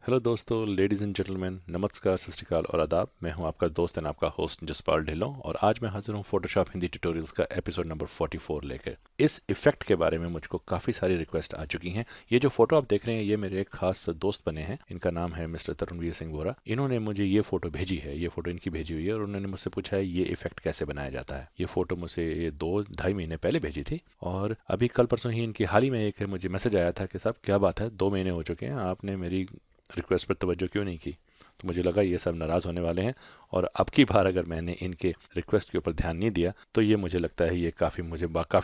Hello दोस्तों, ladies and gentleman, नमस्कार, सत श्री अकाल और आदाब। मैं हूं आपका दोस्त एंड आपका होस्ट जसपाल ढिल्लों और आज मैं हाजिर हूं फोटोशॉप हिंदी ट्यूटोरियल्स का एपिसोड नंबर 44 लेकर। इस इफेक्ट के बारे में मुझको काफ़ी सारी रिक्वेस्ट आ चुकी हैं। ये जो फोटो आप देख रहे हैं ये मेरे एक खास दोस्त बने हैं। इनका नाम है मिस्टर तरुणवीर सिंह वोरा। इन्होंने मुझे ये फोटो भेजी है, ये फोटो इनकी भेजी हुई है और उन्होंने मुझसे पूछा है ये इफेक्ट कैसे बनाया जाता है। ये फोटो मुझसे ये 2-2.5 महीने पहले भेजी थी और अभी कल परसों ही इनकी हाल ही में एक मुझे मैसेज आया था कि साहब क्या बात है, 2 महीने हो चुके हैं, आपने मेरी रिक्वेस्ट पर तवज्जो क्यों नहीं की। तो मुझे लगा ये सब नाराज़ होने वाले हैं और अब की बार अगर मैंने इनके रिक्वेस्ट के ऊपर ध्यान नहीं दिया तो ये मुझे लगता है ये काफ़ी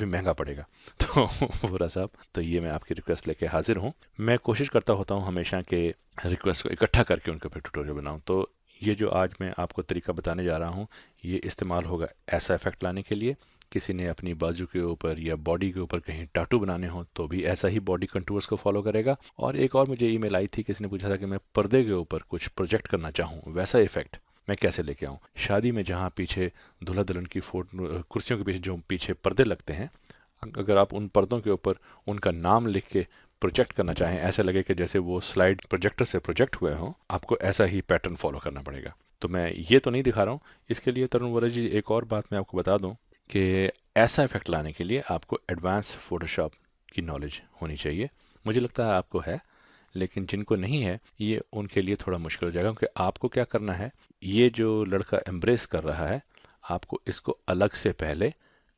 महंगा पड़ेगा। तो बुरा साहब, तो ये मैं आपकी रिक्वेस्ट लेके हाजिर हूँ। मैं कोशिश करता होता हूँ हमेशा के रिक्वेस्ट को इकट्ठा करके उनके ऊपर ट्यूटोरियल बनाऊँ। तो ये जो आज मैं आपको तरीका बताने जा रहा हूँ ये इस्तेमाल होगा ऐसा इफेक्ट लाने के लिए। किसी ने अपनी बाजू के ऊपर या बॉडी के ऊपर कहीं टाटू बनाने हो तो भी ऐसा ही बॉडी कंटूर्स को फॉलो करेगा। और एक और मुझे ईमेल आई थी, किसी ने पूछा था कि मैं पर्दे के ऊपर कुछ प्रोजेक्ट करना चाहूँ, वैसा इफेक्ट मैं कैसे लेके आऊँ। शादी में जहाँ पीछे दूल्हा दुल्हन की फोटो, कुर्सियों के पीछे जो पीछे पर्दे लगते हैं, अगर आप उन पर्दों के ऊपर उनका नाम लिख के प्रोजेक्ट करना चाहें, ऐसे लगे कि जैसे वो स्लाइड प्रोजेक्टर से प्रोजेक्ट हुए हों, आपको ऐसा ही पैटर्न फॉलो करना पड़ेगा। तो मैं ये तो नहीं दिखा रहा हूँ। इसके लिए तरुण वोरा जी, एक और बात मैं आपको बता दूं कि ऐसा इफेक्ट लाने के लिए आपको एडवांस फोटोशॉप की नॉलेज होनी चाहिए। मुझे लगता है आपको है, लेकिन जिनको नहीं है ये उनके लिए थोड़ा मुश्किल हो जाएगा। क्योंकि आपको क्या करना है, ये जो लड़का एम्ब्रेस कर रहा है, आपको इसको अलग से पहले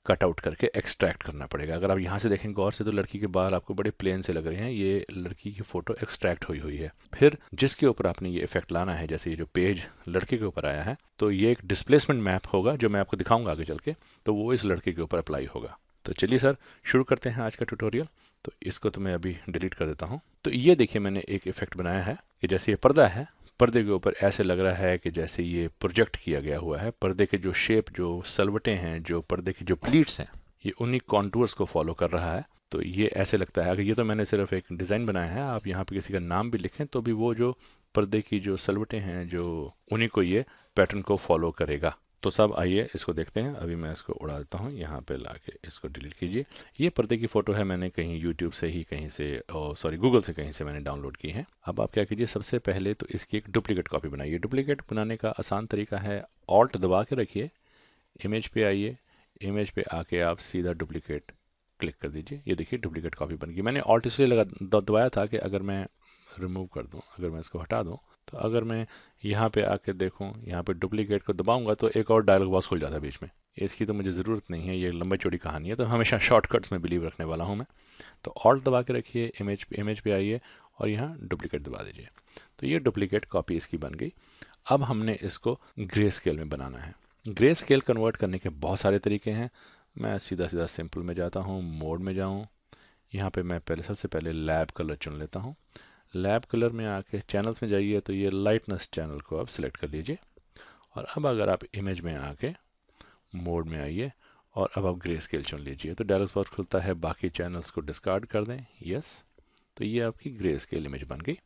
कट आउट करके एक्सट्रैक्ट करना पड़ेगा। अगर आप यहाँ से देखें गौर से तो लड़की के बाल आपको बड़े प्लेन से लग रहे हैं, ये लड़की की फोटो एक्सट्रैक्ट हुई हुई है। फिर जिसके ऊपर आपने ये इफेक्ट लाना है, जैसे ये जो पेज लड़के के ऊपर आया है, तो ये एक डिस्प्लेसमेंट मैप होगा जो मैं आपको दिखाऊंगा आगे चल के, तो वो इस लड़के के ऊपर अप्लाई होगा। तो चलिए सर, शुरू करते हैं आज का ट्यूटोरियल। तो इसको तो मैं अभी डिलीट कर देता हूँ। तो ये देखिए मैंने एक इफेक्ट बनाया है कि जैसे ये पर्दा है, पर्दे के ऊपर ऐसे लग रहा है कि जैसे ये प्रोजेक्ट किया गया हुआ है। पर्दे के जो शेप, जो सलवटें हैं, जो पर्दे की जो प्लीट्स हैं, ये उन्हीं कॉन्टूर्स को फॉलो कर रहा है। तो ये ऐसे लगता है। अगर ये तो मैंने सिर्फ एक डिज़ाइन बनाया है, आप यहाँ पे किसी का नाम भी लिखें तो भी वो जो पर्दे की जो सलवटें हैं, जो उन्हीं को ये पैटर्न को फॉलो करेगा। तो सब आइए इसको देखते हैं। अभी मैं इसको उड़ा देता हूँ, यहाँ पे लाके इसको डिलीट कीजिए। ये पर्दे की फ़ोटो है, मैंने कहीं यूट्यूब से ही कहीं से, सॉरी गूगल से कहीं से मैंने डाउनलोड की है। अब आप क्या कीजिए, सबसे पहले तो इसकी एक डुप्लीकेट कॉपी बनाइए। डुप्लीकेट बनाने का आसान तरीका है, ऑल्ट दबा के रखिए, इमेज पे आइए, इमेज पे आके आप सीधा डुप्लीकेट क्लिक कर दीजिए। ये देखिए डुप्लीकेट कॉपी बन गई। मैंने ऑल्ट इसलिए दबाया था कि अगर मैं रिमूव कर दूं, अगर मैं इसको हटा दूं, तो अगर मैं यहाँ पे आके देखूं, यहाँ पे डुप्लीकेट को दबाऊंगा तो एक और डायलॉग बॉक्स खुल जाता है बीच में। इसकी तो मुझे ज़रूरत नहीं है, ये लंबी चौड़ी कहानी है, तो हमेशा शॉर्टकट्स में बिलीव रखने वाला हूँ मैं। तो ऑल्ट दबा के रखिए, इमेज पे आइए और यहाँ डुप्लीकेट दबा दीजिए। तो ये डुप्लीकेट कॉपी इसकी बन गई। अब हमने इसको ग्रे स्केल में बनाना है। ग्रे स्केल कन्वर्ट करने के बहुत सारे तरीके हैं। मैं सीधा सीधा सिंपल में जाता हूँ, मोड में जाऊँ। यहाँ पे मैं पहले सबसे पहले लैब कलर चुन लेता हूँ। लैब कलर में आके चैनल्स में जाइए तो ये लाइटनेस चैनल को आप सिलेक्ट कर लीजिए। और अब अगर आप इमेज में आके मोड में आइए और अब आप ग्रे स्केल चुन लीजिए तो डायलॉग बॉक्स खुलता है, बाकी चैनल्स को डिस्कार्ड कर दें, यस। तो ये आपकी ग्रे स्केल इमेज बन गई।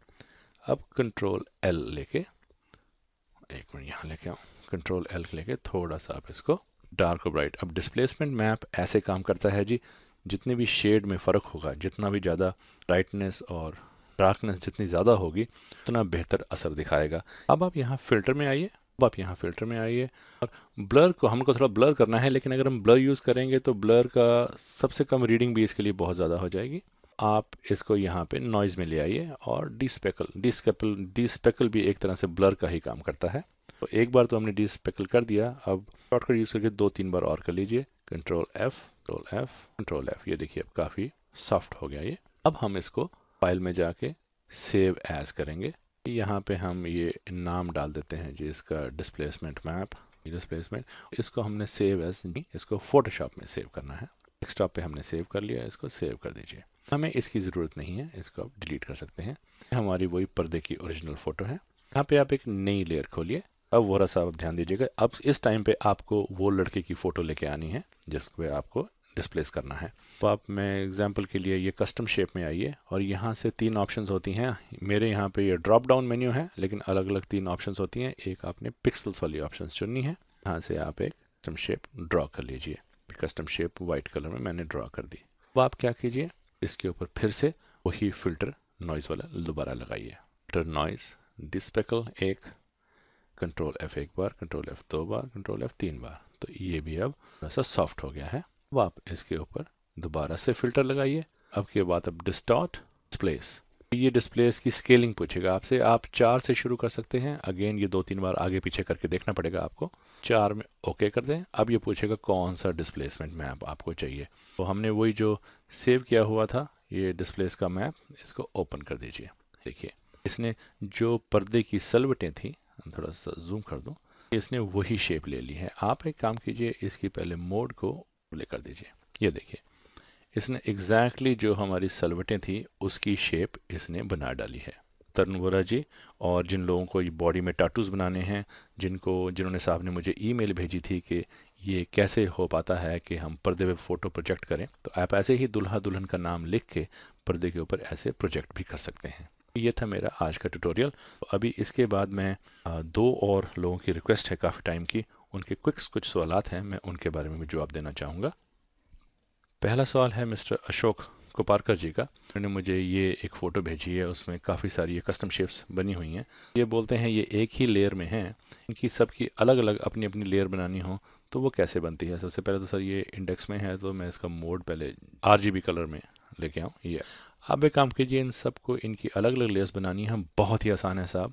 अब कंट्रोल एल लेके, एक मिनट यहाँ लेके आऊँ, कंट्रोल एल लेके थोड़ा सा आप इसको डार्क और ब्राइट। अब डिस्प्लेसमेंट मैप ऐसे काम करता है जी, जितनी भी शेड में फ़र्क होगा, जितना भी ज़्यादा ब्राइटनेस और डार्कनेस जितनी ज़्यादा होगी उतना बेहतर असर दिखाएगा। अब आप यहाँ फ़िल्टर में आइए, अब आप यहाँ फ़िल्टर में आइए और ब्लर को हमको थोड़ा ब्लर करना है, लेकिन अगर हम ब्लर यूज़ करेंगे तो ब्लर का सबसे कम रीडिंग भी इसके लिए बहुत ज़्यादा हो जाएगी। आप इसको यहाँ पे नॉइज़ में ले आइए और डीस्पेकल भी एक तरह से ब्लर का ही काम करता है। तो एक बार तो हमने डीस्पेकल कर दिया, अब शॉर्टकट यूज़ करके 2-3 बार और कर लीजिए, control F, control F, control F. ये देखिए अब काफ़ी सॉफ्ट हो गया ये। अब हम इसको फाइल में जाके सेव एज करेंगे। यहाँ पे हम ये नाम डाल देते हैं जी इसका, डिस्प्लेसमेंट मैप, डिस्प्लेसमेंट। इसको हमने सेव एज, इसको फोटोशॉप में सेव करना है। डेस्कटॉप पे हमने सेव कर लिया, इसको सेव कर दीजिए। हमें इसकी ज़रूरत नहीं है, इसको आप डिलीट कर सकते हैं। हमारी वही पर्दे की ओरिजिनल फ़ोटो है। यहाँ पे आप एक नई लेयर खोलिए। अब वो रसा आप ध्यान दीजिएगा, अब इस टाइम पे आपको वो लड़के की फ़ोटो लेके आनी है जिसको आपको डिस्प्लेस करना है। तो आप, मैं एग्जांपल के लिए ये कस्टम शेप में आइए और यहाँ से 3 ऑप्शंस होती हैं। मेरे यहाँ पे ये ड्रॉप डाउन मेन्यू है, लेकिन अलग अलग 3 ऑप्शंस होती हैं। एक आपने पिक्सल्स वाली ऑप्शंस चुननी है। यहाँ से आप एक कस्टम शेप ड्रॉ कर लीजिए। कस्टम शेप वाइट कलर में मैंने ड्रॉ कर दी। अब आप क्या कीजिए, इसके ऊपर फिर से वही फिल्टर नॉइज़ वाला दोबारा लगाइए। फिल्टर नॉइज, डिस्पेकल एक, कंट्रोल F एक बार, कंट्रोल F दो बार, कंट्रोल F तीन बार। तो ये भी अब थोड़ा सा सॉफ्ट हो गया है। अब आप इसके ऊपर दोबारा से फिल्टर लगाइए। अब के बाद अब डिस्टॉर्ट, डिस्प्लेस। ये डिस्प्लेस की स्केलिंग पूछेगा आपसे, आप 4 से शुरू कर सकते हैं। अगेन ये 2-3 बार आगे पीछे करके देखना पड़ेगा आपको। 4 में ओके कर दें। अब ये पूछेगा कौन सा डिस्प्लेसमेंट मैप आपको चाहिए। तो हमने वही जो सेव किया हुआ था ये डिस्प्लेस का मैप, इसको ओपन कर दीजिए। देखिए इसने जो पर्दे की सलवटें थी, थोड़ा सा जूम कर दूं, इसने वही शेप ले ली है। आप एक काम कीजिए, इसकी पहले मोड को प्ले कर दीजिए। ये देखिए इसने एग्जैक्टली जो हमारी सलवटें थी उसकी शेप इसने बना डाली है। तरुण वोरा जी, और जिन लोगों को ये बॉडी में टाटूज बनाने हैं, जिन्होंने साहब ने मुझे ईमेल भेजी थी कि ये कैसे हो पाता है कि हम पर्दे पे फोटो प्रोजेक्ट करें, तो आप ऐसे ही दुल्हा दुल्हन का नाम लिख के पर्दे के ऊपर ऐसे प्रोजेक्ट भी कर सकते हैं। ये था मेरा आज का ट्यूटोरियल। अभी इसके बाद मैं 2 और लोगों की रिक्वेस्ट है काफ़ी टाइम की, उनके कुछ सवालात हैं, मैं उनके बारे में भी जवाब देना चाहूँगा। पहला सवाल है मिस्टर अशोक कोपारकर जी का। उन्होंने मुझे ये एक फ़ोटो भेजी है, उसमें काफ़ी सारी ये कस्टम शेप्स बनी हुई हैं। ये बोलते हैं ये एक ही लेयर में हैं, इनकी सबकी अलग अलग अपनी अपनी लेयर बनानी हो तो वो कैसे बनती है। सबसे पहले तो सर ये इंडेक्स में है, तो मैं इसका मोड पहले RGB कलर में लेके आऊँ। ये आप एक काम कीजिए, इन सबको इनकी अलग अलग लेयर्स बनानी है, बहुत ही आसान है साहब।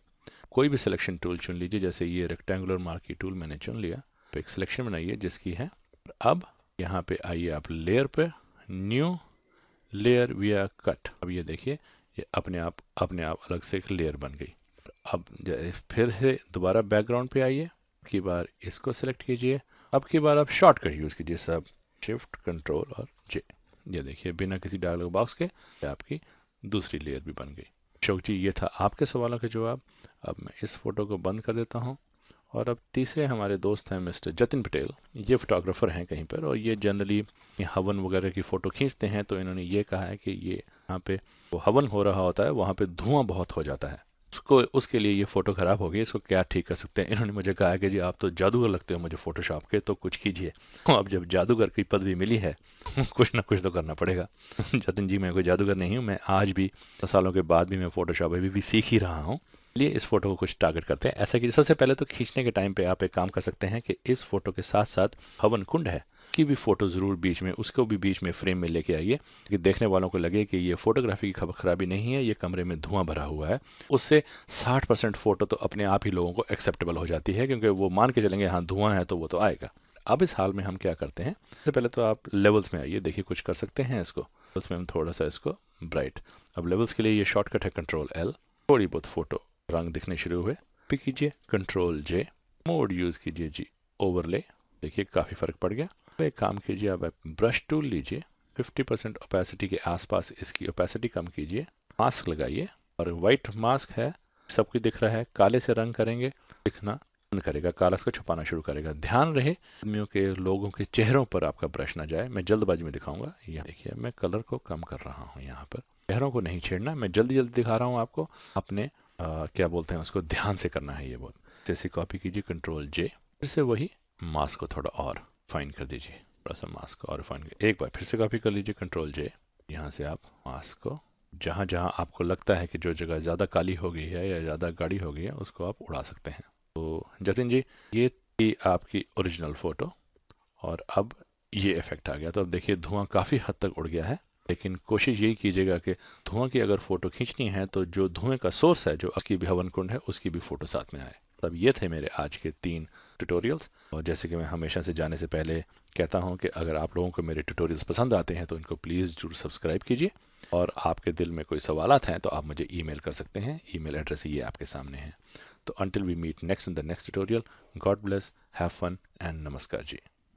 कोई भी सिलेक्शन टूल चुन लीजिए, जैसे ये रेक्टेंगुलर मार्की टूल मैंने चुन लिया। तो एक सिलेक्शन बनाइए जिसकी है। अब यहाँ पे आइए आप लेयर पे, न्यू लेयर विया कट। अब ये देखिए ये अपने आप अलग से एक लेयर बन गई। अब फिर से दोबारा बैकग्राउंड पे आइए, अब की बार इसको सिलेक्ट कीजिए। अब की बार आप शॉर्टकट यूज़ कीजिए सब, शिफ्ट कंट्रोल और J। ये देखिए बिना किसी डायलॉग बॉक्स के आपकी दूसरी लेयर भी बन गई। अशोक जी, ये था आपके सवालों के जवाब। अब मैं इस फोटो को बंद कर देता हूँ। और अब तीसरे हमारे दोस्त हैं मिस्टर जतिन पटेल। ये फोटोग्राफर हैं कहीं पर, और ये जनरली हवन वगैरह की फ़ोटो खींचते हैं। तो इन्होंने ये कहा है कि ये यहाँ पे वो हवन हो रहा होता है, वहाँ पे धुआं बहुत हो जाता है, उसके लिए ये फ़ोटो ख़राब हो गई, इसको क्या ठीक कर सकते हैं। इन्होंने मुझे कहा कि जी आप तो जादूगर लगते हो मुझे फ़ोटोशॉप के, तो कुछ कीजिए। अब जब जादूगर की पदवी मिली है कुछ ना कुछ तो करना पड़ेगा। जतिन जी, मैं कोई जादूगर नहीं हूँ, मैं आज भी सालों के बाद भी मैं फ़ोटोशॉप अभी भी सीख ही रहा हूँ। लिए इस फोटो को कुछ टारगेट करते हैं। ऐसा कि सबसे पहले तो खींचने के टाइम पे आप एक काम कर सकते हैं कि इस फोटो के साथ साथ हवन कुंड है की भी फोटो जरूर बीच में, उसको भी बीच में फ्रेम में लेके आइए कि देखने वालों को लगे कि ये फोटोग्राफी की खराबी नहीं है, ये कमरे में धुआं भरा हुआ है। उससे 60% फोटो तो अपने आप ही लोगों को एक्सेप्टेबल हो जाती है, क्योंकि वो मान के चलेंगे हाँ धुआं है तो वो तो आएगा। अब इस हाल में हम क्या करते हैं, सबसे पहले तो आप लेवल्स में आइए, देखिए कुछ कर सकते हैं इसको। उसमें हम थोड़ा सा इसको ब्राइट। अब लेवल्स के लिए ये शॉर्टकट है कंट्रोल L। थोड़ी बहुत फोटो रंग दिखने शुरू हुए, पे कीजिए कंट्रोल J। मोड यूज कीजिए जी ओवरले। देखिए काफी फर्क पड़ गया। एक काम कीजिए, अब आप ब्रश टूल लीजिए, 50% ओपेसिटी के आसपास इसकी ओपेसिटी कम कीजिए, मास्क लगाइए, और व्हाइट मास्क है सबको दिख रहा है, काले से रंग करेंगे दिखना बंद करेगा, काला को छुपाना शुरू करेगा। ध्यान रहे आदमियों के, लोगों के चेहरों पर आपका ब्रश ना जाए। मैं जल्दबाजी में दिखाऊंगा। यहाँ देखिए मैं कलर को कम कर रहा हूँ, यहाँ पर चेहरों को नहीं छेड़ना, मैं जल्दी जल्दी दिखा रहा हूँ आपको। अपने क्या बोलते हैं उसको, ध्यान से करना है ये बहुत। जैसे कॉपी कीजिए कंट्रोल J, फिर से वही मास्क को थोड़ा और फाइन कर दीजिए, थोड़ा सा मास्क और फाइन कर, एक बार फिर से कॉपी कर लीजिए कंट्रोल J। यहाँ से आप मास्क को जहाँ जहाँ आपको लगता है कि जो जगह ज़्यादा काली हो गई है या ज़्यादा गाढ़ी हो गई है उसको आप उड़ा सकते हैं। तो जतिन जी, ये थी आपकी ओरिजिनल फ़ोटो, और अब ये इफेक्ट आ गया। तो अब देखिए धुआं काफ़ी हद तक उड़ गया है, लेकिन कोशिश यही कीजिएगा कि धुआं की अगर फ़ोटो खींचनी है तो जो धुएं का सोर्स है, जो उसकी भी हवन कुंड है, उसकी भी फ़ोटो साथ में आए। तब ये थे मेरे आज के 3 ट्यूटोरियल्स। और जैसे कि मैं हमेशा से जाने से पहले कहता हूं कि अगर आप लोगों को मेरे ट्यूटोरियल्स पसंद आते हैं तो इनको प्लीज़ जरूर सब्सक्राइब कीजिए, और आपके दिल में कोई सवालात हैं तो आप मुझे ईमेल कर सकते हैं। ईमेल एड्रेस ये आपके सामने है। तो until we meet next in the next tutorial, God bless, have fun and namaskar ji.